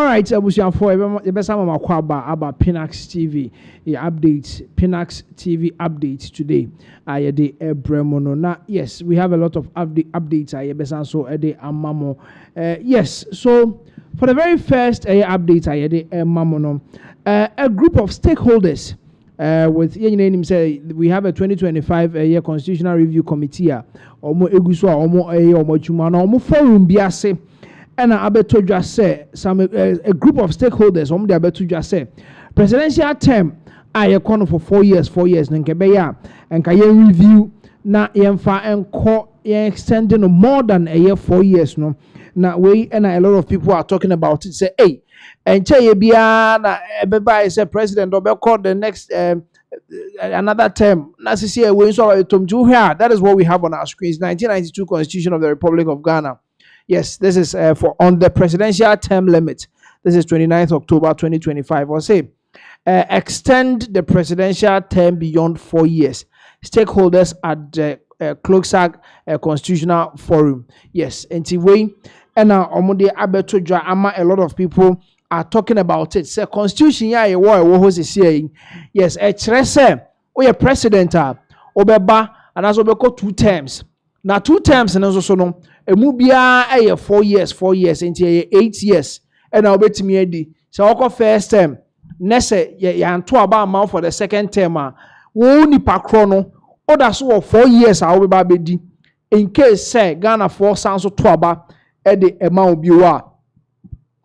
right, Abusianfo, the best I'm about Pinaxtv, the update, Pinaxtv update today. I the Ebremono. Now, yes, we have a lot of updates. I besan so the Amamo. Yes, so for the very first update, I the Mamono, a group of stakeholders. With name say we have a 2025 year constitutional review committee. Omo eguso omo omo chuma na omo forum biase. And abeto just say some a group of stakeholders the abeto just say presidential term I for 4 years nkebeya and can review na yemfa enko extending more than a year 4 years no na we and a lot of people are talking about it say hey and che bia na ebeba say president obekọ the next another term na sisi we so here. That is what we have on our screens. 1992 Constitution of the Republic of Ghana. Yes, this is for on the presidential term limit. This is 29th October 2025. Or say, extend the presidential term beyond 4 years. Stakeholders at the Flagstaff Constitutional Forum. Yes, and way and now Omode Abetoja Ama, a lot of people are talking about it. Say constitution ya what was saying. Yes, a we a president obeba and as obeko 2 terms. Now 2 terms and also no. Emubia 4 years into 8 years and I'll bet me edi so first term nese ya nto aba amount for the second term wo nipa kro no oda so 4 years I will be bedi in case say Ghana for sound so to aba e de amount bi wa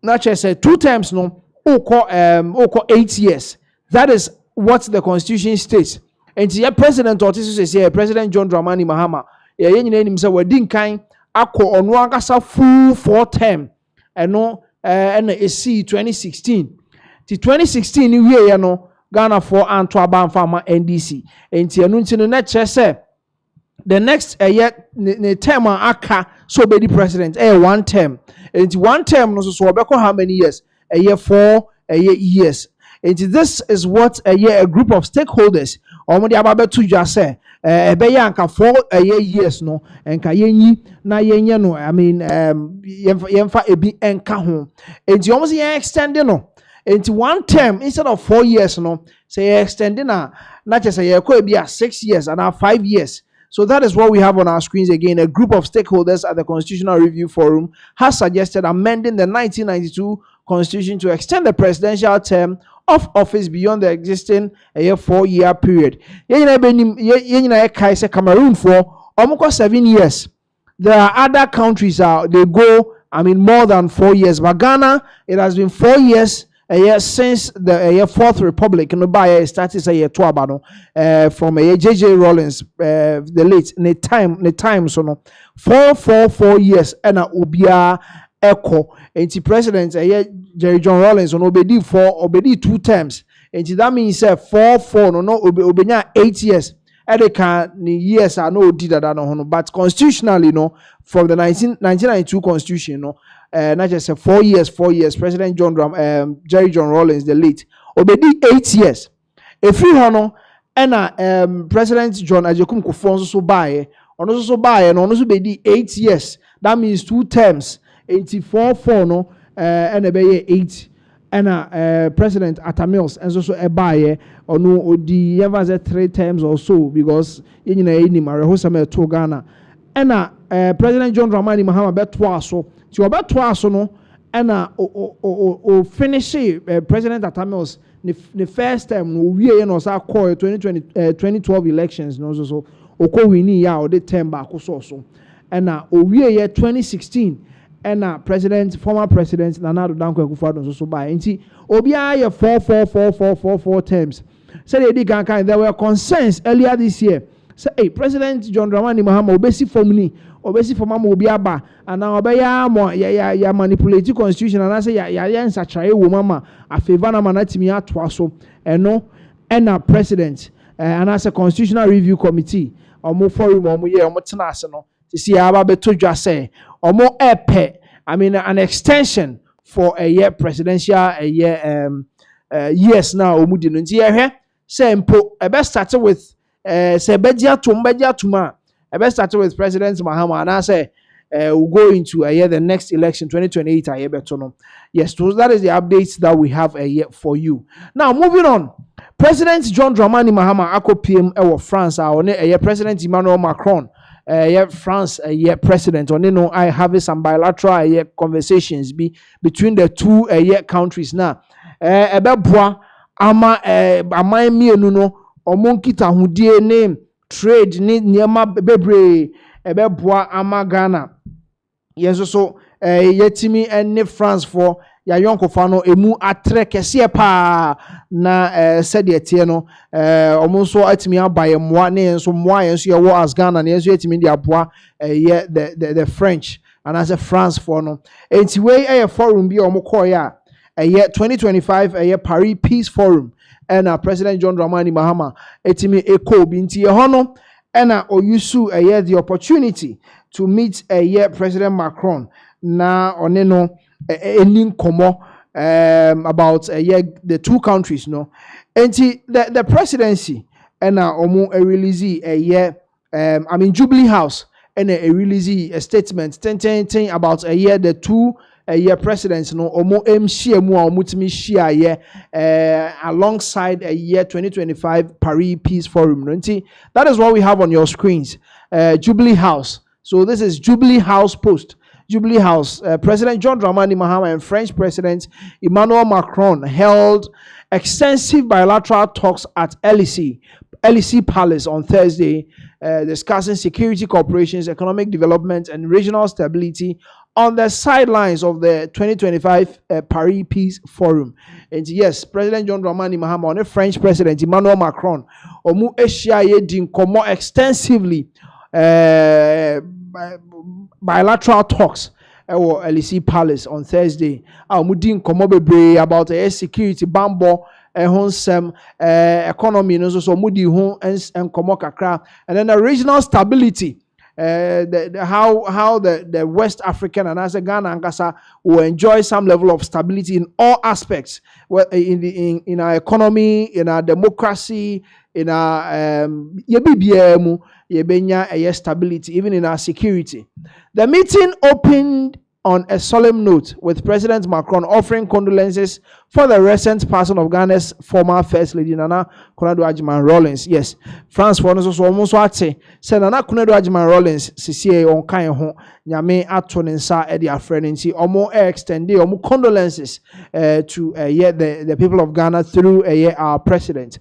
na che say 2 terms no oko 8 years. That is what the constitution states. And your president or say President John Dramani Mahama ye nyina nim say wadin kan akọ onu agasa full 4 term eno na esi 2016 ti 2016 ni wie no Ghana for anto abanfama NDC enti enu nti no na kire the next year ne term aka so be the president 1 term enti 1 term no so obeko how many years a year 4 years enti this is what a group of stakeholders omodi ababetu just say ebeya anka 4 years no enka yenyi na yenye no I mean yemfa ebi enka ho enti almost ye extending no enti 1 term instead of 4 years no say extending na just say ye ko ebi 6 years and 5 years. So that is what we have on our screens again. A group of stakeholders at the Constitutional Review Forum has suggested amending the 1992 Constitution to extend the presidential term of office beyond the existing 4-year period. Cameroon for almost 7 years. There are other countries they go, I mean, more than 4 years. But Ghana, it has been 4 years since the Fourth Republic. No, by started a year from J.J. Rawlings, the late the time so no 4 years and Obia Echo and the president Jerry John Rawlings on obedi 2 terms and that means 4 no obenya 8 years. Edeka ni years are no did that no but constitutionally no from the 1992 Constitution no not just 4 years President Jerry John Rawlings the late obedi 8 years if you hono and President John Ajekum Kufuor so buy no so be 8 years. That means 2 terms 84 no and a 8 and President Atamils and so a buyer or no the ever 3 terms or so because in any Marahosame to Ghana and President John Dramani Mahama bet twice so about twice no and finish President Atamils the first time no we no sa call 2012 elections no so oko wini ya or the term back so and we 2016 and former president Nana Addo Dankwa Akufo-Addo so by nti obia ye 4 terms. Said they did there were concerns earlier this year. Say hey President John Dramani Mahama obesi formally obesi former obiaba and now obeya mo ya manipulate constitution and I say ya nsachare wo mama afeva na manatimi atwa so eno and president and as a constitutional review committee omo forum omo ye omo tena ase no see aba beto dwa say omo epe I mean an extension for a year presidential a year years now omo di no nti ye hwe say mpo e be start with say bedia tuma e be start with President Mahama and I say we'll go into the next election 2028. Yes, so that is the updates that we have for you. Now moving on. President John Dramani Mahama ako PM France President Emmanuel Macron France president I have some bilateral conversations between the two countries now ebeboa ama mienu no omonkita hudie name trade ni niema bebre ebeboa ama Ghana yenso so yetimi ene France for ya yonkofa no emu atre kese pa na said etie no omo so atimi abaye moa ne enso moa enso ye wo as Ghana ne enso atimi dia boa the French and as a France for no enti we forum bi omo call ya 2025 Paris Peace Forum and President John Dramani Mahama etimi eko bi nti ye hono and oyusu the opportunity to meet President Macron na oneno any komo about the two countries no and the presidency and omo release Jubilee House and release a statement about the two presidents no omo MCMU omutimi share alongside 2025 Paris Peace Forum no. That is what we have on your screens. Jubilee House. So this is Jubilee House post. Jubilee House, President John Dramani Mahama and French President Emmanuel Macron held extensive bilateral talks at LEC Palace on Thursday, discussing security cooperations, economic development, and regional stability on the sidelines of the 2025 Paris Peace Forum. And yes, President John Dramani Mahama and the French President Emmanuel Macron omu eshia din komo extensively bilateral talks at LEC Palace on Thursday. Mudin komo bebre about security bambo honsem economy no so mudi ho and komo kakra and then the regional stability how the West African and as a Ghana and Gasa will enjoy some level of stability in all aspects, in our economy, in our democracy, in our stability, even in our security. The meeting opened on a solemn note with President Macron offering condolences for the recent passing of Ghana's former First Lady Nana Akufo-Addo. Yes, France for us also almost what say Nana Akufo-Addo sisie on kan ho nyame ato ne nsa e dia friend nti omo extend omo condolences to the people of Ghana through our President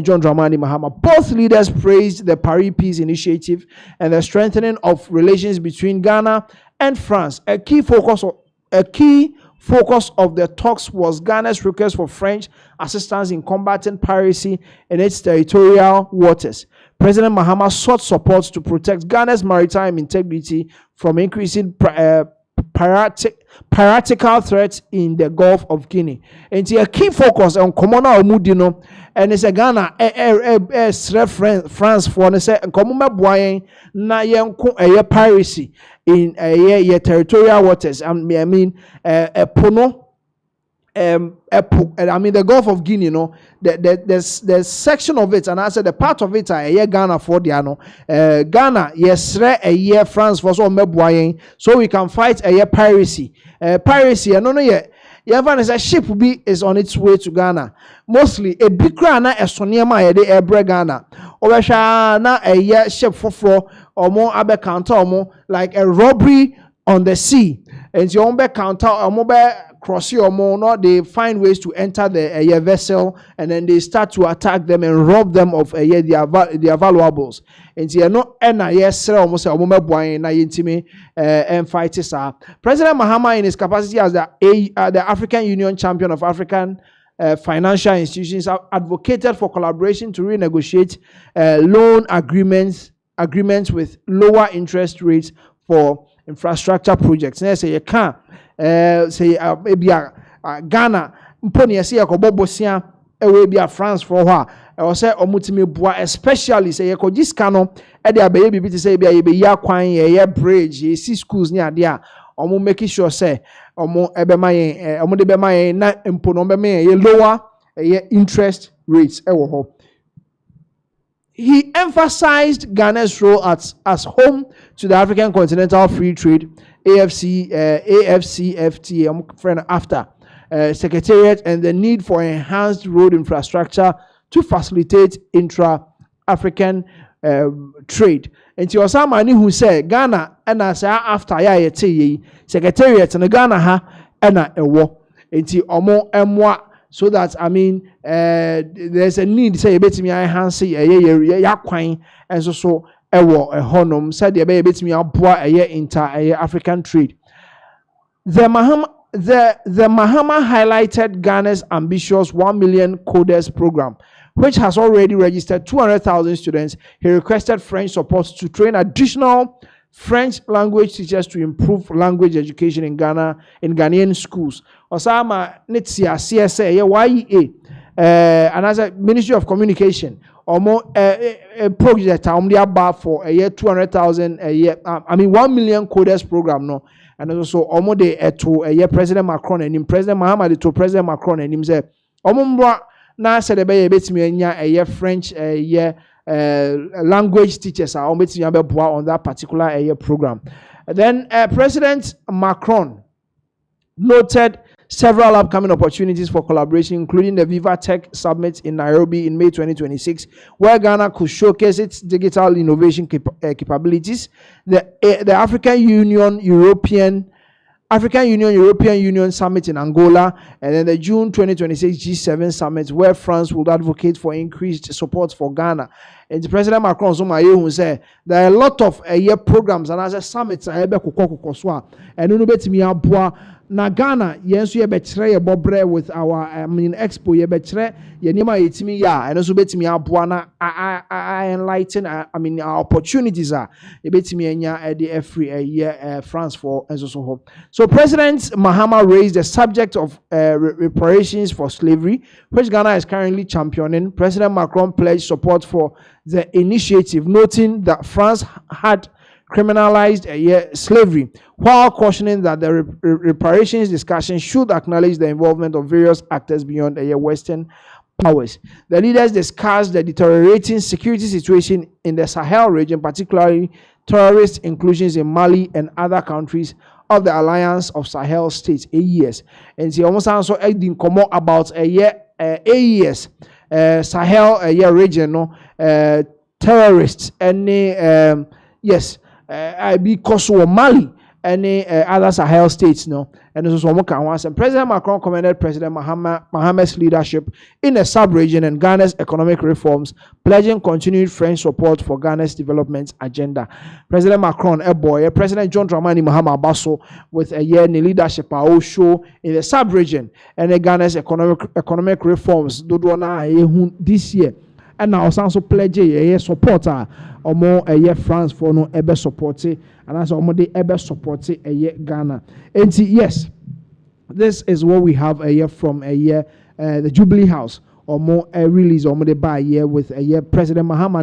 John Dramani Mahama. Both leaders praised the Paris Peace Initiative and the strengthening of relations between Ghana and France. A key focus of the talks was Ghana's request for French assistance in combating piracy in its territorial waters. President Mahama sought support to protect Ghana's maritime integrity from increasing piratical threats in the Gulf of Guinea. And a key focus on Komona Omudino and it's a Ghana France for say Komuma Boyen na yenko piracy in territorial waters. I mean Pono the Gulf of Guinea, there's section of it, and I said the part of it Ghana for the Ghana, yes, France for so we can fight piracy. Piracy, I don't know yet. A ship is on its way to Ghana. Mostly a big crana a soniama de Ghana. Or na ship for or more abe counter or more like a robbery on the sea. And your own back counter or mobile cross your more, no, they find ways to enter the vessel and then they start to attack them and rob them of their valuables. And you know, yes, almost a moment boy na yintime and fight is President Mahama in his capacity as the African Union champion of African financial institutions advocated for collaboration to renegotiate loan agreements with lower interest rates for infrastructure projects. Now say you can't say maybe Ghana mponi yesi yakobobosia ewe bia France for her or say omutimi boa especially say yako jiskano e de abaye bibi say bia ye be ya kwan ye bridge ye see schools ni ade a omo make sure say omo ebema yen omo de bema yen na mpo no bema yen lower ye interest rates e wo ho. he emphasized Ghana's role as home to the African Continental Free Trade AFCFTA friend after Secretariat and the need for enhanced road infrastructure to facilitate intra-African trade. And to Osama who said Ghana and as after Secretariat and Ghana ha and a war. And to Omo Emwa. So that there's a need say bet me I hansi yakwan and so a honum said the bet me aboa inter African trade. The Mahama highlighted Ghana's ambitious 1 million coders program, which has already registered 200,000 students. He requested French support to train additional French language teachers to improve language education in Ghana, in Ghanaian schools. Osama Nitsia CSA, YEA, and as a Ministry of Communication, or more a project about for a year 200,000 a year. 1 million coders program, no, and also almost to a year President Macron and him President Mahama to President Macron and him say, na said a bit me a year French a year. Language teachers are on that particular program. Then President Macron noted several upcoming opportunities for collaboration, including the Viva Tech Summit in Nairobi in May 2026, where Ghana could showcase its digital innovation capabilities. The African Union European Union Summit in Angola, and then the June 2026 G7 Summit, where France will advocate for increased support for Ghana. And President Macron who said there are a lot of programs and as a summit and na Ghana yenso ye betre ye bobre with our expo ye betre ye nima yetimi ya and also betimi aboa na I enlighten our opportunities are ye betimi enya the free year France for and so hope. So President Mahama raised the subject of reparations for slavery, which Ghana is currently championing. President Macron pledged support for the initiative, noting that France had criminalized slavery, while cautioning that the reparations discussion should acknowledge the involvement of various actors beyond Western powers. The leaders discussed the deteriorating security situation in the Sahel region, particularly terrorist inclusions in Mali and other countries of the Alliance of Sahel States, AES. And she almost also didn't come out about AES, Sahel region, terrorists, and yes. Because of Mali and other Sahel states, no, and this was once. And President Macron commended President Mahama's leadership in the sub-region and Ghana's economic reforms, pledging continued French support for Ghana's development agenda. President Macron, President John Dramani Mahama Basso, with a year in leadership, show in the sub-region and Ghana's economic reforms. This year. And now also pledge a supporter or more a year France for no ever support and as almost ever support a year Ghana. And yes, this is what we have a year from a year the Jubilee House or more a release or more by a year with a year President Mahama.